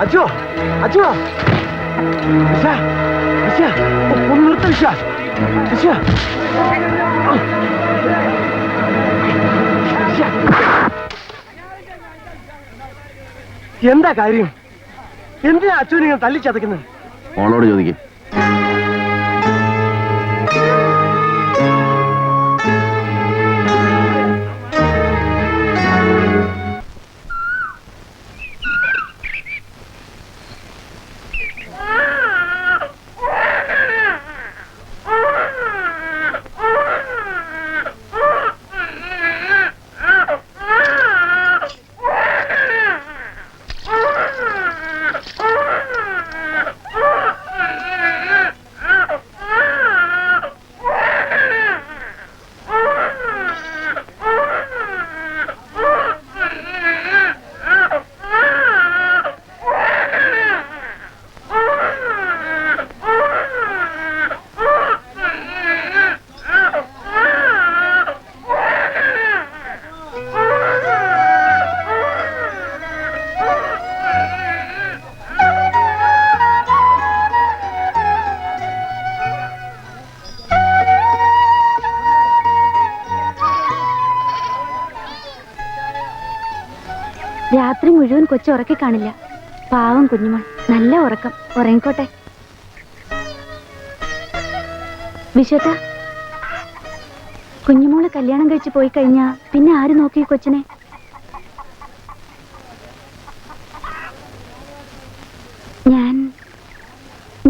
അച്ഛോ അച്ഛോ ഒന്ന് നിർത്ത എന്താ കാര്യം? എന്തിനാ അച്ഛൻ നിങ്ങൾ തല്ലിച്ചതക്കുന്നത്? മോളോട് ചോദിക്കും. രാത്രി മുഴുവൻ കൊച്ചു ഉറക്കി കാണില്ല. പാവം കുഞ്ഞുമോൾ നല്ല ഉറക്കം. ഉറങ്ങിക്കോട്ടെ. വിശ്വത്ത, കുഞ്ഞുമോള് കല്യാണം കഴിച്ച് പോയി കഴിഞ്ഞാ പിന്നെ ആര് നോക്കി കൊച്ചിനെ?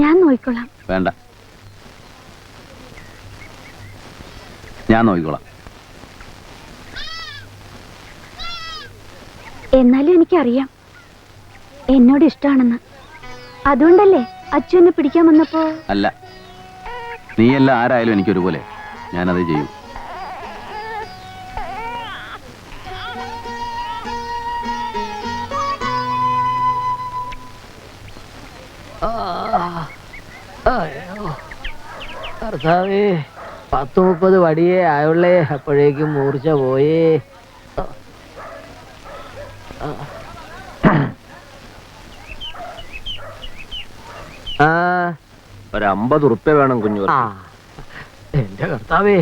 ഞാൻ നോക്കിക്കോളാം. വേണ്ട, ഞാൻ നോക്കിക്കോളാം. എന്നാലും എനിക്കറിയാം എന്നോട് ഇഷ്ടമാണെന്ന്. അതുകൊണ്ടല്ലേ അച്ഛൻ എന്നെ പിടിക്കാൻ വന്നപ്പോ? അല്ല, നീയല്ല ആരായാലും എനിക്കൊരുപോലെ. ഞാനത് ചെയ്യും. കർത്താവേ, 10-30 വടിയേ ആയുള്ളേ. അപ്പോഴേക്കും മൂർച്ച പോയേ. ഒരു 50 ഉറുപ്പ്യ വേണം കുഞ്ഞു. എന്റെ കർത്താവേ,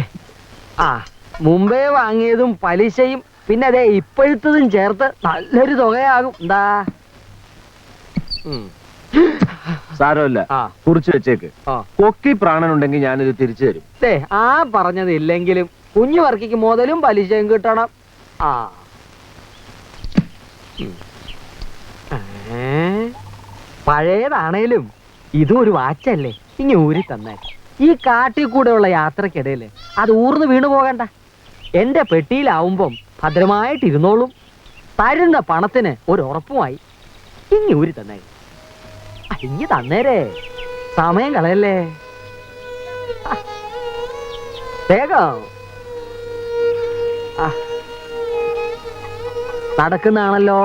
മുമ്പേ വാങ്ങിയതും പലിശയും പിന്നെ അതെ ഇപ്പോഴത്തതും ചേർത്ത് നല്ലൊരു തുകയാകും. എന്താ സാരമില്ല, കുറിച്ച് വെച്ചേക്ക്. കൊക്കി പ്രാണനുണ്ടെങ്കിൽ ഞാനിത് തിരിച്ചു തരും. പറഞ്ഞത് ഇല്ലെങ്കിലും കുഞ്ഞു വർക്കിക്ക് മുതലും പലിശയും കിട്ടണം. പഴയതാണേലും ഇതും ഒരു വാച്ചല്ലേ, ഇനി ഊരി തന്നാൽ ഈ കാട്ടിൽ കൂടെ ഉള്ള യാത്രക്കിടയില് അത് ഊർന്ന് വീണു പോകണ്ട. എന്റെ പെട്ടിയിലാവുമ്പം ഭദ്രമായിട്ടിരുന്നോളും. തരുന്ന പണത്തിന് ഒരു ഉറപ്പുമായി. ഇനി ഊരി തന്നേ. ഇനി തന്നേരേ, സമയം കളയല്ലേ. വേഗം നടക്കുന്നാണല്ലോ.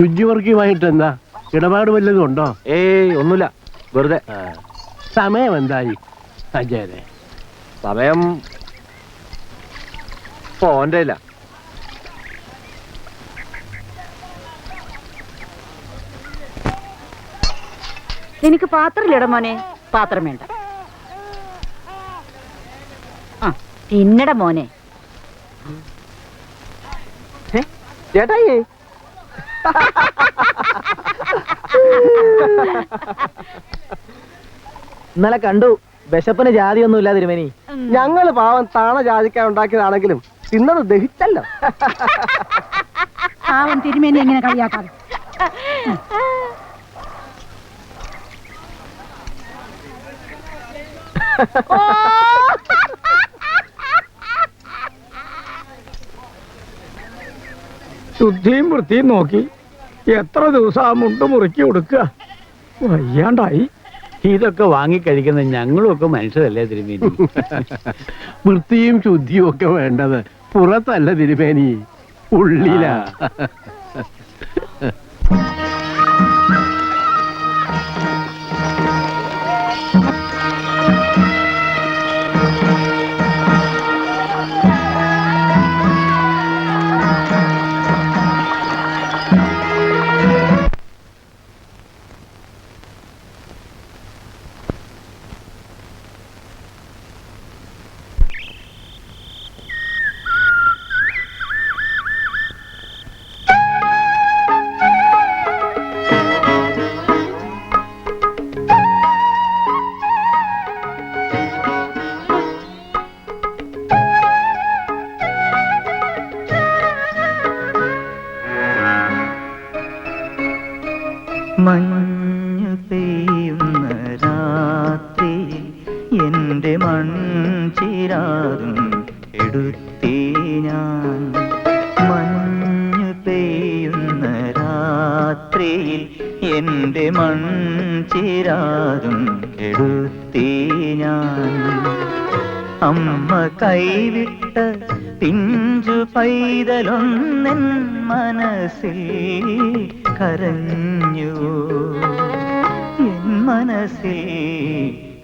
കുഞ്ഞുവർക്കിയുമായിട്ട് എന്താ ഇടപാട് വല്ലതും ഉണ്ടോ? ഏയ് ഒന്നുമില്ല, വെറുതെ. സമയം എന്തായി അജയനെ? സമയം ഓന്റെ ഇല്ല. നിനക്ക് പാത്രമില്ലട മോനെ? പാത്രം വേണ്ട. തിന്നട മോനെ. ചേട്ടായി, ഇന്നലെ കണ്ടു. വിശപ്പിന് ജാതിയൊന്നുമില്ല തിരുമേനി. ഞങ്ങള് പാവം താണ ജാതിക്കാൻ ഉണ്ടാക്കിയതാണെങ്കിലും തിന്നത് ദഹിച്ചല്ലോ. പാവം തിരുമേനി എങ്ങനെ കളിയാക്കാം? ശുദ്ധിയും വൃത്തിയും നോക്കി എത്ര ദിവസം ആ മുണ്ട് മുറുക്കി കൊടുക്കുക. വയ്യാണ്ടായി. ഇതൊക്കെ വാങ്ങിക്കഴിക്കുന്നത് ഞങ്ങളും ഒക്കെ മനുഷ്യരല്ലേ തിരുമേനി? വൃത്തിയും ശുദ്ധിയും ഒക്കെ വേണ്ടത് പുറത്തല്ല തിരുമേനി, ഉള്ളിലാ. എടുത്തി ഞാൻ. മഞ്ഞു പെയ്യുന്ന രാത്രിയിൽ എൻ്റെ മൺചിരാതും എടുത്തി ഞാൻ. അമ്മ കൈവിട്ട പിഞ്ചു പൈതലൊന്നെൻ മനസ്സിൽ കരഞ്ഞു, എൻ മനസ്സിൽ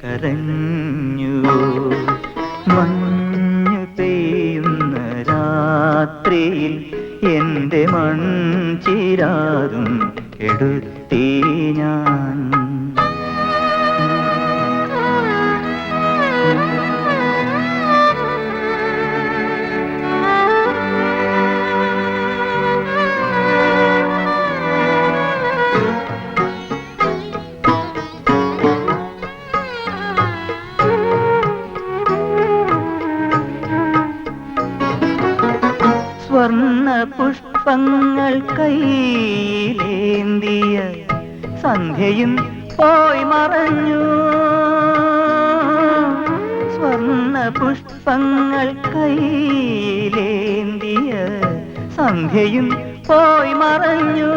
കരഞ്ഞു. മഞ്ഞു പെയ്യുന്ന രാത്രിയിൽ എൻ്റെ മൺചിരാതും എടുത്തി ഞാൻ. സ്വർണ്ണ പുഷ്പങ്ങൾ കൈയിലേന്തിയ സന്ധ്യയും പോയി മറഞ്ഞു. സ്വർണ്ണ പുഷ്പങ്ങൾ കൈയിലേന്തിയ സന്ധ്യയും പോയി മറഞ്ഞു.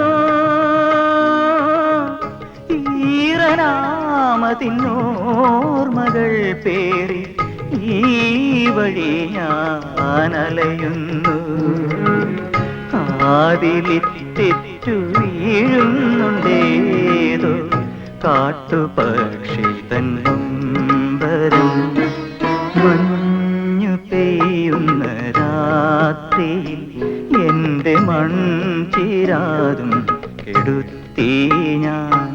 ഈറനാമതിന്നോർമകൾ പേറി ഈ വഴി ഞാൻ അലയുന്നു. കാതിലിറ്റു വീഴുന്നുണ്ടേതോ കാട്ടുപക്ഷി തൻ നൊമ്പരം. മഞ്ഞു പെയ്യുന്ന രാത്രിയിൽ എൻ്റെ മൺചിരാതും കെടുത്തി ഞാൻ.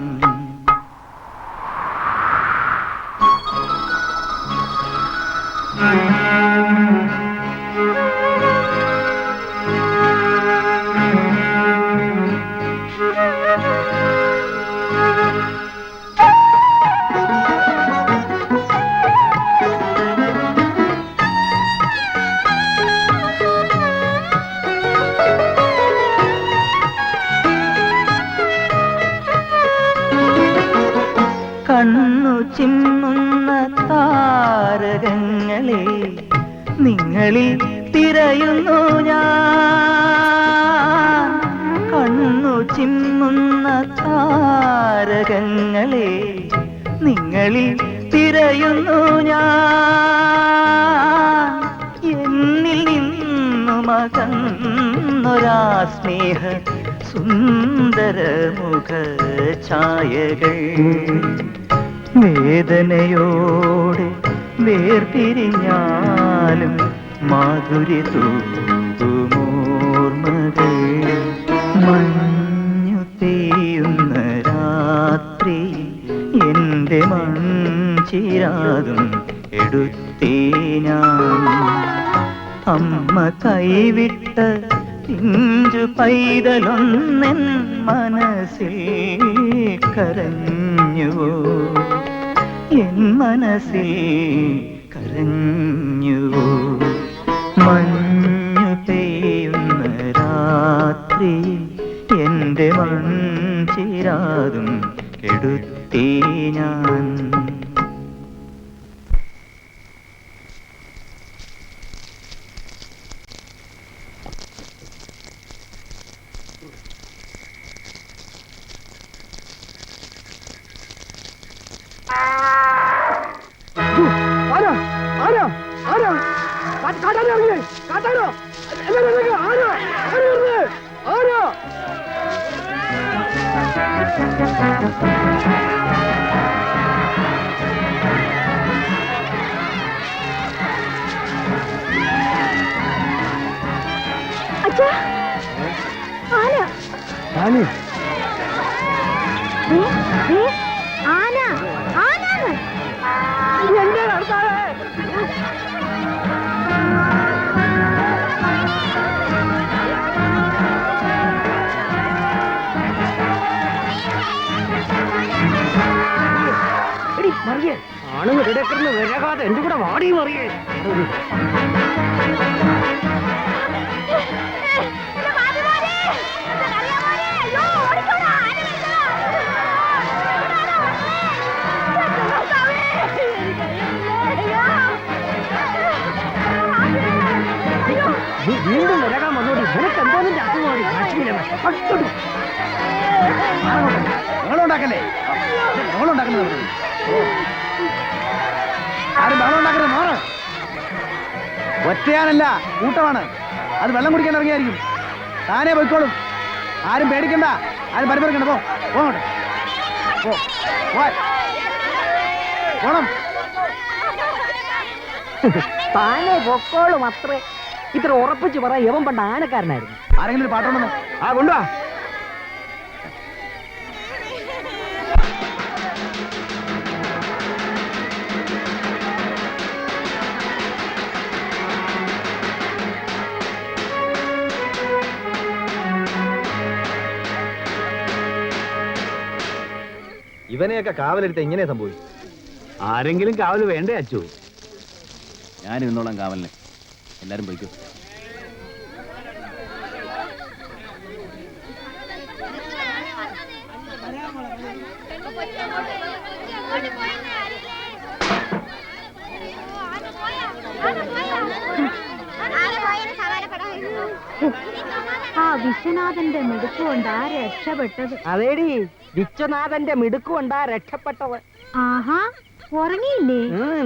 കണ്ണു ചിമ്മുന്ന താരകങ്ങളെ നിങ്ങളിൽ തിരയുന്നു ഞാൻ. കണ്ണു ചിമ്മുന്ന താരകങ്ങളെ നിങ്ങളിൽ തിരയുന്നു ഞാൻ. എന്നിൽ നിന്നും അകന്നൊരാ സ്നേഹ സുന്ദരമുഖ ഛായകൾ വേദനയോടെ വേർപിരിഞ്ഞാലും മാധുര്യ തൂമോർമകൾ. മഞ്ഞു പെയ്യുന്ന രാത്രി എൻ്റെ മൺചിരാതും എടുത്തി ഞാൻ. അമ്മ കൈവിട്ട പിഞ്ചു പൈതലൊന്നെൻ മനസ്സിൽ കരഞ്ഞുവോ, എൻ മനസ്സിൽ കരഞ്ഞുവോ. മഞ്ഞു പെയ്യുന്ന രാത്രി എൻ്റെ മൺചിരാതും കെടുത്തി ഞാൻ. ആണുങ്ങൾ ഇടക്കിടന്ന് വരാകാതെ എന്റെ കൂടെ വാടി മറിയേ. അയ്യോ നീ വീണ്ടും വരകാൻ വന്നോടി. നിനക്ക് എന്തോന്നിന്റെ അസുഖമാണ് ബഹളമുണ്ടാക്കല്ലേ, ബഹളമുണ്ടാക്കുന്നത് ആരും ബഹളമുണ്ടാക്കരുത്, മാറ്. ഒറ്റയാനല്ല, കൂട്ടമാണ്. അത് വെള്ളം കുടിക്കാൻ ഇറങ്ങിയായിരിക്കും. താനേ പോയിക്കോളും. ആരും പേടിക്കണ്ട, ആരും പരിപറിക്കണ്ട. പോങ്ങോട്ട് പോണം. താനെ പൊക്കോളും അത്രേ. ഇത്ര ഉറപ്പിച്ച് പറ, യവൻ പണ്ട് ആനക്കാരനായിരുന്നു. ആരെങ്കിലും ഒരു പാട്ടുണ്ടെന്നോ? ആ കൊണ്ടുവാ. ഇവനെയൊക്കെ കാവലെടുത്ത് എങ്ങനെ സംഭവിച്ചു? ആരെങ്കിലും കാവല് വേണ്ടേ അച്ചു? ഞാൻ ഇരുന്നോളാം കാവലിനെ. എല്ലാരും പോയിക്കോ. ആ വിശ്വനാഥന്റെ മിടുക്കുകൊണ്ട് ആ രക്ഷപ്പെട്ടത്. അതേടി, വിശ്വനാഥന്റെ മിടുക്കുകൊണ്ടാ രക്ഷപ്പെട്ടത്. ആഹാ, ഉറങ്ങിയില്ലേ?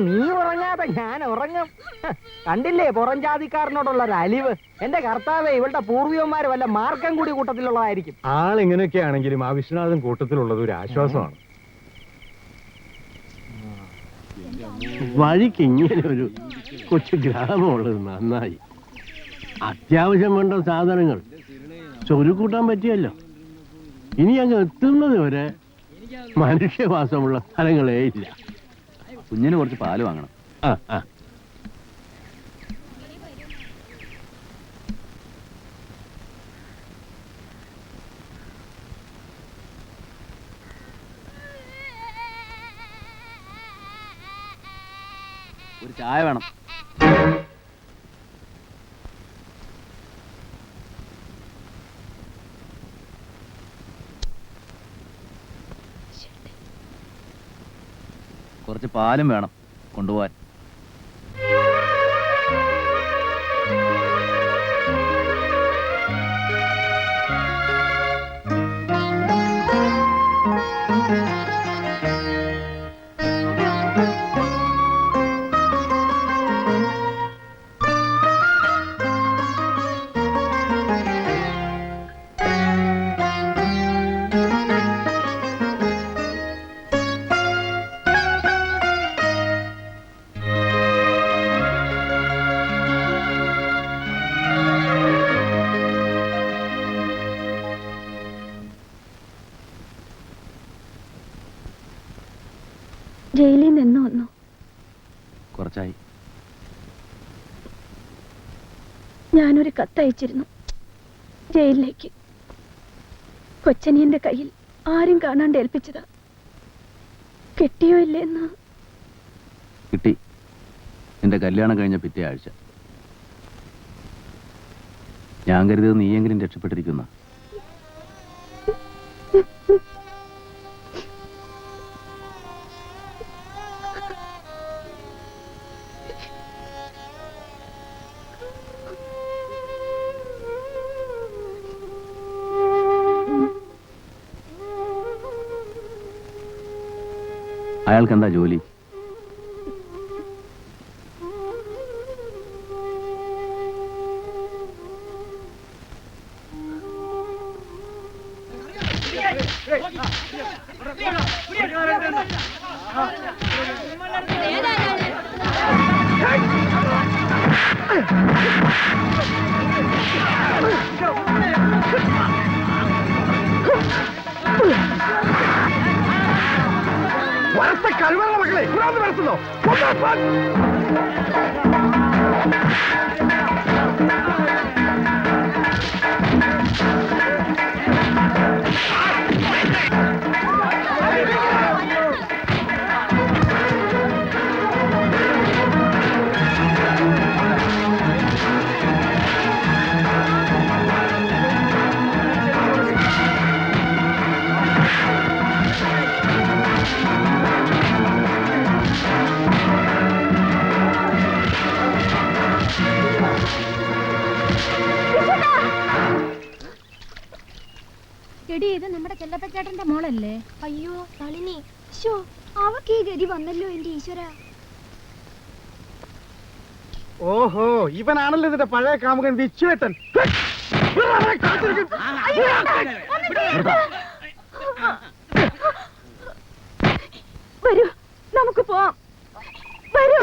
നീ ഉറങ്ങാതെ ഞാൻ ഉറങ്ങും. കണ്ടില്ലേ പുറം ജാതിക്കാരനോടുള്ള ഒരു അലിവ്. എന്റെ കർത്താവേ, ഇവളുടെ പൂർവികന്മാര് വല്ല മാർക്കം കൂടി കൂട്ടത്തിലുള്ളതായിരിക്കും. ആളെങ്ങനെയൊക്കെ ആണെങ്കിലും ആ വിശ്വനാഥൻ കൂട്ടത്തിലുള്ളത് ഒരു ആശ്വാസമാണ്. വഴിക്ക് ഇങ്ങനെ ഒരു കൊച്ചു ഗ്രാമമുള്ളത് നന്നായി. അത്യാവശ്യം വേണ്ട സാധനങ്ങൾ ചൊരുക്കൂട്ടാൻ പറ്റിയല്ലോ. ഇനി അങ്ങ് എത്തുന്നത് വരെ മനുഷ്യവാസമുള്ള സ്ഥലങ്ങളേ ഇല്ല. കുഞ്ഞിന് കുറച്ച് പാല് വാങ്ങണം. ആ ആ ഒരു ചായ വേണം. കുറച്ച് പാലും വേണം കൊണ്ടുപോവാൻ. ജയിലിൽ നിന്ന് വന്നു. കുറച്ചായി. ഞാനൊരു കത്തയച്ചിരുന്നു ജയിലിലേക്ക്. കൊച്ചനിയന്റെ കയ്യിൽ ആരും കാണാണ്ട് ഏൽപ്പിച്ചതാ. കിട്ടിയോ ഇല്ലെന്ന്. കിട്ടി. എന്റെ കല്യാണം കഴിഞ്ഞ പിറ്റേ ആഴ്ച. ഞാൻ കരുതിയത് നീയെങ്കിലും രക്ഷപ്പെട്ടിരിക്കുന്ന. അയാൾക്ക് എന്താ ജോലി? കഴിവുള്ള മക്കളെ വരുത്തുന്നോ? എടി ഇത് നമ്മുടെ ചെല്ലപ്പച്ചേട്ടന്റെ മോളല്ലേ? അയ്യോ നളിനി, ശോ അവക്ക് ഈ ഗതി വന്നല്ലോ എന്റെ ഈശ്വര. ഓഹോ, ഇവനാണല്ലോ ഇതിന്റെ പഴയ കാമുകൻ വിച്ചുവേട്ടൻ. വരൂ നമുക്ക് പോവാം. വരൂ.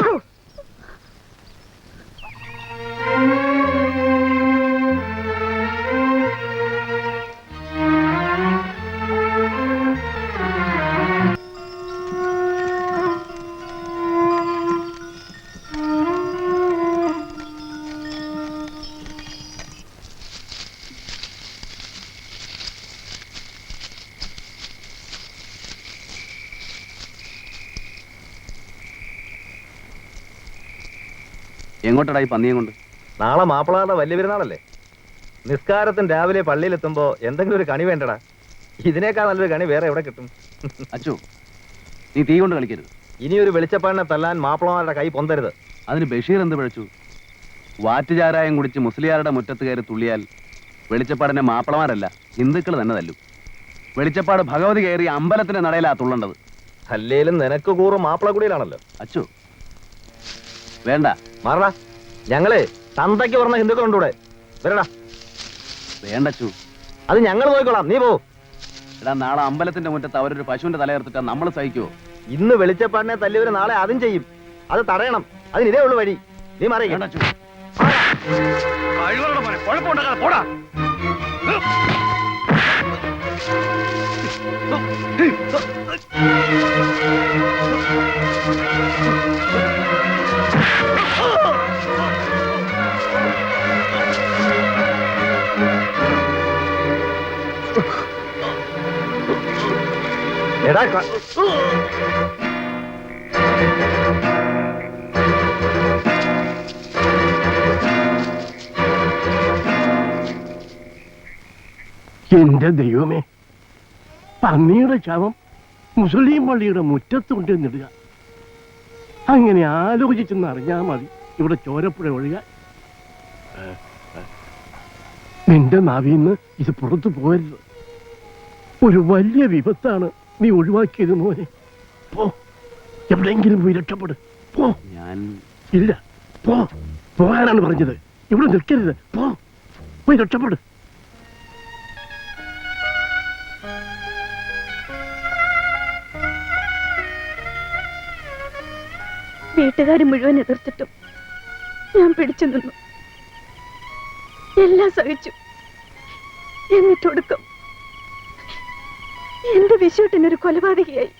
എങ്ങോട്ടടാ ഈ പന്നിയെ കൊണ്ട്? നാളെ മാപ്പിളാരുടെ വലിയ പെരുന്നാളല്ലേ. നിസ്കാരത്തിന് രാവിലെ പള്ളിയിലെത്തുമ്പോ എന്തെങ്കിലും ഒരു കണി വേണ്ടടാ. ഇതിനേക്കാൾ നല്ലൊരു കണി വേറെ എവിടെ കിട്ടും? അച്ചു, നീ തീ കൊണ്ട് കളിക്കരുത്. ഇനിയൊരു വെളിച്ചപ്പാടിനെ തല്ലാൻ മാപ്പിളമാരുടെ കൈ പൊന്തരുത്. അതിന് ബഷീർ എന്ത് പിഴച്ചു? വാറ്റുചാരായം കുടിച്ച് മുസ്ലിയാരുടെ മുറ്റത്ത് കയറി തുള്ളിയാൽ വെളിച്ചപ്പാടിനെ മാപ്പിളമാരല്ല ഹിന്ദുക്കൾ തന്നെ തല്ലു. വെളിച്ചപ്പാട് ഭഗവതി കയറി അമ്പലത്തിന്റെ നടയിലാ തുള്ളേണ്ടത്. അല്ലേലും നിനക്ക് കൂറും മാപ്പിള കുടിയിലാണല്ലോ. അച്ചു വേണ്ട, മാറടാ. ഞങ്ങള് തന്തയ്ക്ക് പറഞ്ഞ ഹിന്ദുക്കളുണ്ട് ഇവിടെ. വരടാ. വേണ്ട അച്ചു, അത് ഞങ്ങൾ പോയിക്കോളാം, നീ പോ. എടാ, നാളെ അമ്പലത്തിന്റെ മുറ്റത്ത് അവരൊരു പശുവിന്റെ തലയെടുത്തിട്ടാ നമ്മൾ സഹിക്കുവോ? ഇന്ന് വെളിച്ചപ്പാടിനെ തല്ലിയവര് നാളെ അതും ചെയ്യും. അത് തടയണം. അതിനിതേ ഉള്ളു വഴി. നീ മാറി. വേണ്ട അച്ചു. എടാ, എന്റെ ദൈവമേ, പന്നിയുടെ ശവം മുസ്ലിം പള്ളിയുടെ മുറ്റത്ത് കൊണ്ടുവന്നിടുക. അങ്ങനെ ആലോചിച്ചെന്ന് അറിഞ്ഞാൽ മതി ഇവിടെ ചോരപ്പുഴ ഒഴുകാൻ. നിന്റെ നാവിന്ന് ഇത് പുറത്തു പോകരുത്. ഒരു വലിയ വിപത്താണ് നീ ഒഴിവാക്കിയത് മോനെ. പോ, എവിടെയെങ്കിലും പോയി രക്ഷപ്പെടും. പോ. ഞാൻ ഇല്ല, പോ. പോകാനാണ് പറഞ്ഞത്. ഇവിടെ നിൽക്കരുത്. പോ, പോയി രക്ഷപ്പെടും. വീട്ടുകാർ മുഴുവൻ എതിർത്തിട്ടും ഞാൻ പിടിച്ചു നിന്നു. എല്ലാം സഹിച്ചു. എന്നിട്ടൊടുക്കം എന്റെ വിശുട്ടിനൊരു കൊലപാതകയായി.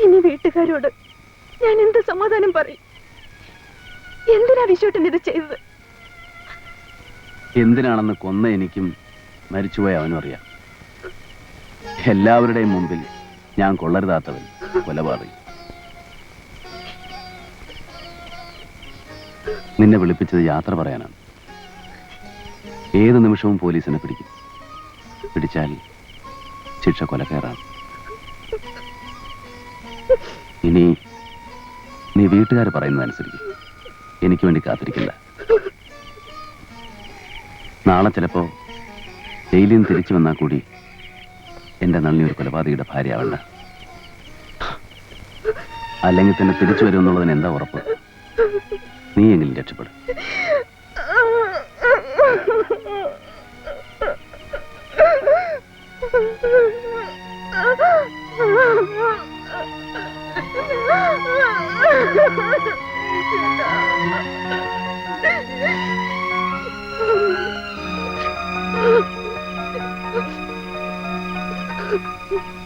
ഇനി വീട്ടുകാരോട് ഞാൻ എന്ത് സമാധാനം പറയും? എന്തിനാ വിശുട്ടൻ ഇത് ചെയ്തത്? എന്തിനാണെന്ന് കൊന്ന എനിക്കും മരിച്ചുപോയ അവനും അറിയാം. എല്ലാവരുടെയും മുമ്പിൽ ഞാൻ കൊള്ളരുതാത്തവൻ കൊലപാതകി. നിന്നെ വിളിപ്പിച്ചത് യാത്ര പറയാനാണ്. ഏത് നിമിഷവും പോലീസിനെ പിടിക്കും. പിടിച്ചാൽ ശിക്ഷ കൊലക്കയറാണ്. ഇനി നീ വീട്ടുകാർ പറയുന്നതനുസരിക്കും. എനിക്ക് വേണ്ടി കാത്തിരിക്കില്ല. നാളെ ചിലപ്പോ ജയിലിൽ നിന്ന് തിരിച്ചു വന്നാൽ കൂടി എന്റെ നന്ദി ഒരു കൊലപാതകയുടെ ഭാര്യ ആവണ്ട. അല്ലെങ്കിൽ തന്നെ തിരിച്ചു വരുമെന്നുള്ളതിന് എന്താ ഉറപ്പ്? നീ എങ്കിലും രക്ഷപ്പെടും. Oh